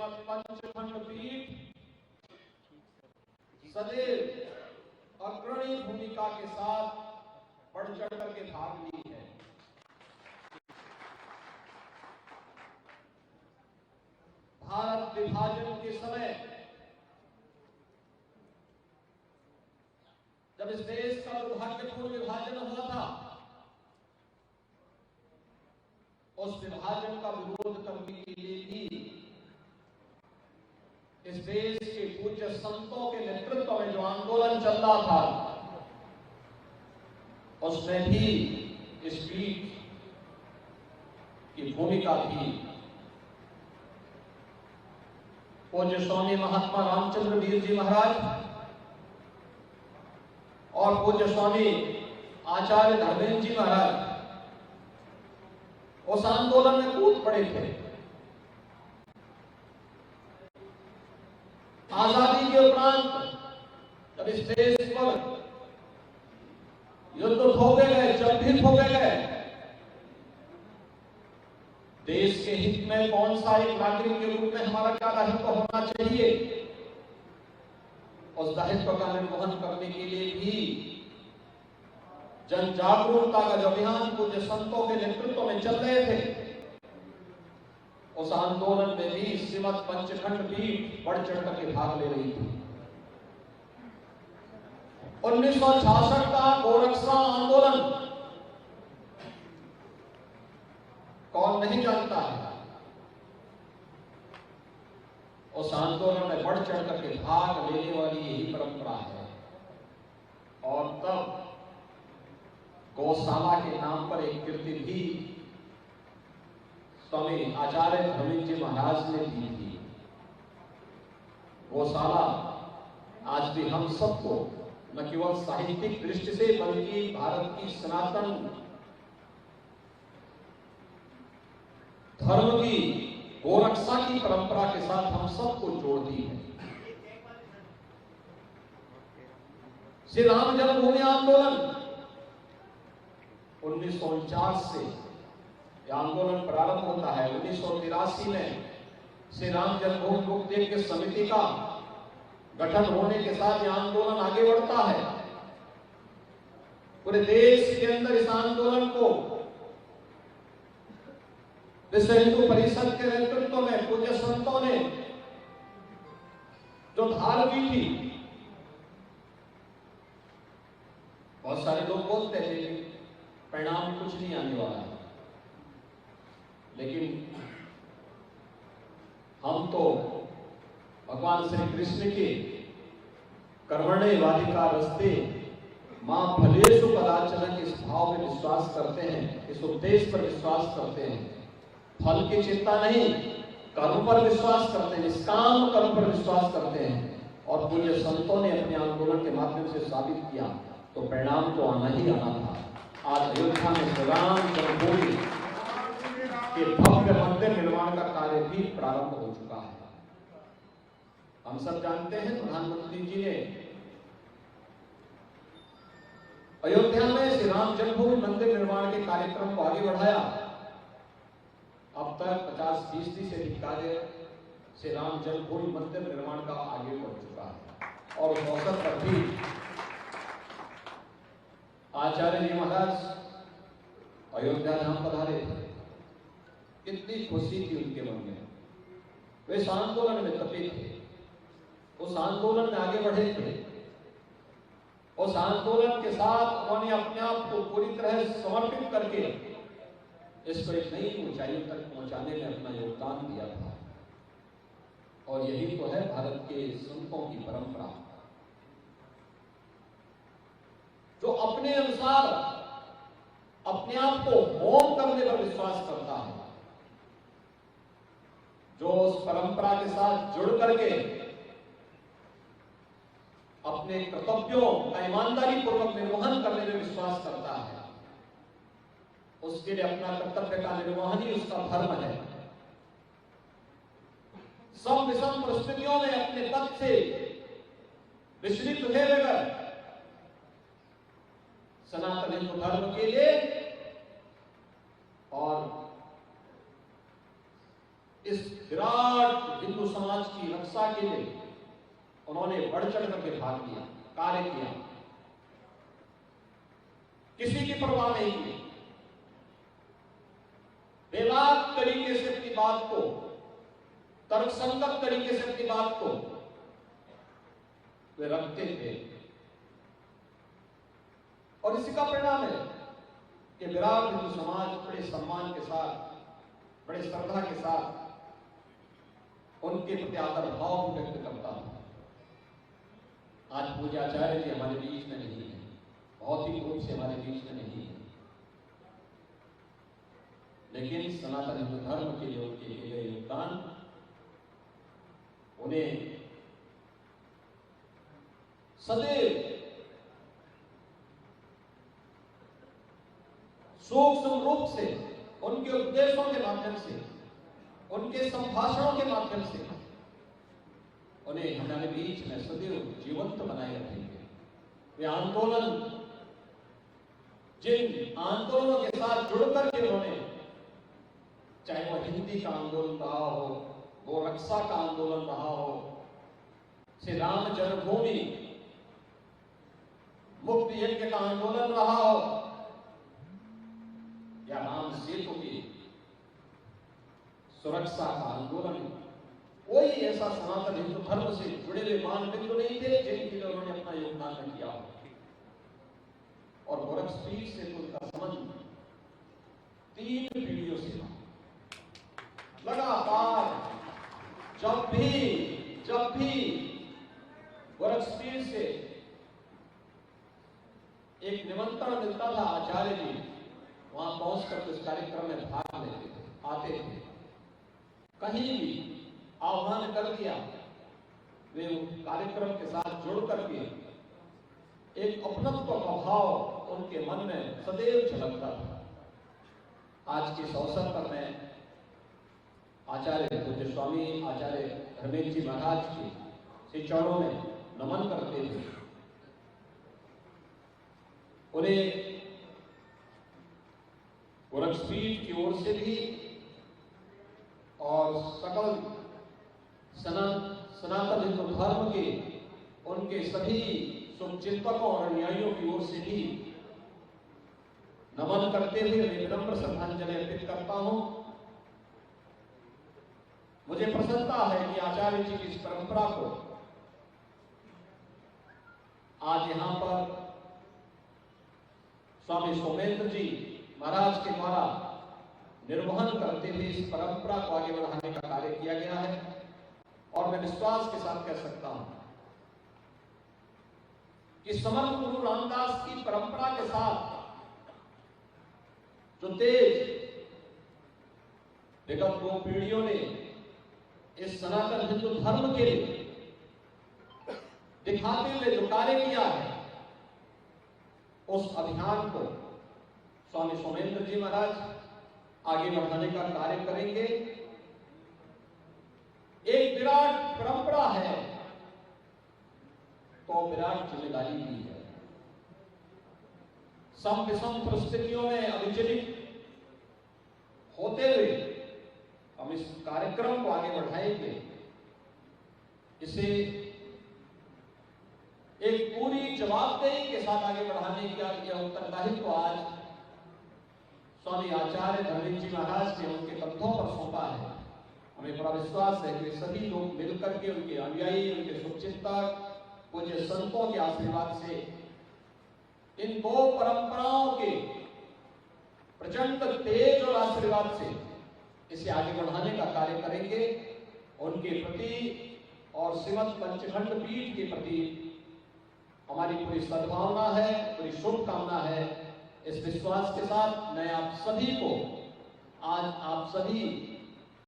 श्रीमद पंचखंड पीठ सदैव अग्रणी भूमिका के साथ बढ़ चढ़ करके भाग ली है। भारत विभाजन के समय जब इस देश का दुर्भाग्यपूर्ण विभाजन हुआ था, उस विभाजन का विरोध करने के लिए भी इस देश के पूज्य संतों के नेतृत्व में जो आंदोलन चल रहा था, उसमें भी इस पीठ की भूमिका थी। पूज्य स्वामी महात्मा रामचंद्र वीर जी महाराज और पूज्य स्वामी आचार्य धर्मेंद्र जी महाराज उस आंदोलन में कूद पड़े थे। आजादी के उपरांत जब इस देश पर युद्ध थोपे गए, जब भी थोपे गए, देश के हित में कौन सा एक नागरिक के रूप में हमारा क्या दायित्व होना चाहिए, उस दायित्व का निर्वहन करने के लिए भी जन जागरूकता का जो अभियान पूज्य संतों के नेतृत्व में चल रहे थे, उस आंदोलन में भी श्रीमद पंचखंड पीठ बढ़ चढ़ करके भाग ले रही थी। 1966 का गोरक्षा आंदोलन कौन नहीं जानता है। उस आंदोलन में बढ़ चढ़ करके भाग लेने वाली यही परंपरा है। और तब गौशाला के नाम पर एक कृति भी स्वामी आचार्य धर्मेंद्र जी महाराज ने दी थी। गौशाला आज भी हम सबको न केवल साहित्यिक दृष्टि से बल्कि भारत की सनातन धर्म की गोरक्षा की परंपरा के साथ हम सबको जोड़ती है। श्री राम जन्मभूमि आंदोलन 1949 से यह आंदोलन प्रारंभ होता है। 1983 में श्री राम जन्मभूमि मुक्ति के समिति का गठन होने के साथ यह आंदोलन आगे बढ़ता है। पूरे देश के अंदर इस आंदोलन को विश्व हिंदू परिषद के नेतृत्व में पूज्य संतों ने जो धार की थी, बहुत सारे लोग बोलते थे परिणाम कुछ नहीं आने वाला है, लेकिन हम तो भगवान श्री कृष्ण के कर्मण्य वाधिका रस्ते मां फलेषु कदाचन के इस भाव में विश्वास करते हैं, इस उपदेश पर विश्वास करते हैं। फल की चिंता नहीं, कर्म पर विश्वास करते हैं, निष्काम कर्म पर विश्वास करते हैं। और पूज्य संतों ने अपने आंदोलन के माध्यम से साबित किया, तो परिणाम तो आना ही आना था। आज अयोध्या में श्री राम जन्मभूमि के भव्य मंदिर निर्माण का कार्य भी प्रारंभ हो चुका है। हम सब जानते हैं प्रधानमंत्री जी ने अयोध्या में श्री राम जन्मभूमि मंदिर निर्माण के कार्यक्रम को आगे बढ़ाया। अब तक 50% से अधिक कार्य श्री राम जन्मभूमि मंदिर निर्माण का आगे बढ़ चुका है। और उस अवसर पर भी आचार्य जी महाराज अयोध्या धाम पधारे थे। कितनी खुशी थी उनके मन में। वे इस आंदोलन में तपे थे, उस आंदोलन में आगे बढ़े थे। उस आंदोलन के साथ उन्होंने अपने आप को पूरी तरह समर्पित करके इसको एक नई ऊंचाइयों तक पहुंचाने में अपना योगदान दिया था। और यही तो है भारत के संतों की परंपरा, जो अपने अनुसार अपने आप को होम करने पर विश्वास करता है, जो उस परंपरा के साथ जुड़ करके अपने कर्तव्यों का ईमानदारी पूर्वक निर्वहन करने में विश्वास करता है, उसके लिए अपना कर्तव्य का निर्वहन ही उसका धर्म है। सम विषम परिस्थितियों में अपने पद से विचलित हुए बगैर सनातन हिंदू धर्म के लिए और इस विराट हिंदू समाज समाज की रक्षा के लिए उन्होंने बढ़ चढ़ करके भाग लिया, कार्य किया, किसी की परवाह नहीं की, बेबाक तरीके से अपनी बात को, तर्कसंगत तरीके से अपनी बात को वे रखते थे। और इसी का परिणाम है कि विराट हिंदू समाज बड़े सम्मान के साथ, बड़े श्रद्धा के साथ उनके प्रति आदर भाव भी व्यक्त करता था। आज पूज्य आचार्य जी हमारे बीच में नहीं है, भौतिक रूप से हमारे बीच में नहीं है, लेकिन सनातन हिंदू धर्म के लिए उनके दिए गए योगदान उन्हें सदैव सूक्ष्म रूप से उनके उपदेशों के माध्यम से, उनके संभाषणों के माध्यम से उन्हें हमारे बीच में सदैव जीवंत बनाए रखेंगे। वे आंदोलन, जिन आंदोलनों के साथ जुड़कर के उन्होंने, चाहे वो हिंदी का आंदोलन रहा हो, गो रक्षा का आंदोलन रहा हो, श्री राम जन्मभूमि मुक्ति यज्ञ का आंदोलन रहा हो, या राम सेतु की सुरक्षा का आंदोलन, कोई ऐसा सनातन हिंदू धर्म से जुड़े हुए मानबिंदु नहीं थे जिनके लिए उन्होंने अपना योगदान न किया हो। और गोरखपीठ से तो उनका संबंध 3 पीढ़ियों से था। लगातार जब भी गोरखपीठ से एक निमंत्रण मिलता था, आचार्य जी वहां पहुंचकर उस कार्यक्रम में भाग लेते थे, आते थे। कहीं भी आह्वान कर दिया, वे कार्यक्रम के साथ जुड़ करके एक अपनत्व का भाव उनके मन में सदैव झलकता था। आज के इस अवसर पर मैं आचार्य पूज्य स्वामी आचार्य धर्मेंद्र जी महाराज के श्री चरणों में नमन करते हुए उन्हें गोरखपीठ की ओर से भी और सकल सनातन हिंदू धर्म के उनके सभी शुभचिंतकों और अनुयायियों की ओर से भी नमन करते हुए मैं विनम्र श्रद्धांजलि अर्पित करता हूं। मुझे प्रसन्नता है कि आचार्य जी की इस परंपरा को आज यहां पर स्वामी सोमेंद्र जी महाराज के द्वारा निर्वहन करते हुए इस परंपरा को आगे बढ़ाने का कार्य किया गया है। और मैं विश्वास के साथ कह सकता हूं कि समर्थ गुरु रामदास की परंपरा के साथ जो तेज विगत 2 पीढ़ियों ने इस सनातन हिंदू धर्म के लिए दिखाते हुए जो कार्य किया है, उस अभियान को स्वामी सोमेंद्र जी महाराज आगे बढ़ाने का कार्य करेंगे। एक विराट परंपरा है तो विराट जिम्मेदारी भी है। सम विषम परिस्थितियों में अविचलित होते हुए हम इस कार्यक्रम को आगे बढ़ाएंगे। इसे एक पूरी जवाबदेही के साथ आगे बढ़ाने का यह उत्तरदायित्व आज स्वामी आचार्य धर्मेंद्र जी महाराज ने उनके कंधों पर सौंपा है। हमें बड़ा विश्वास है कि सभी लोग मिलकर के, उनके अनुयायी, उनके शुभचिंतक, पूज्य संतों के आशीर्वाद से इन 2 परंपराओं के प्रचंड तेज और आशीर्वाद से इसे आगे बढ़ाने का कार्य करेंगे। उनके प्रति और श्रीमद पंचखंड पीठ के प्रति हमारी पूरी सद्भावना है, पूरी शुभकामना है। इस विश्वास के साथ मैं आप सभी को, आज आप सभी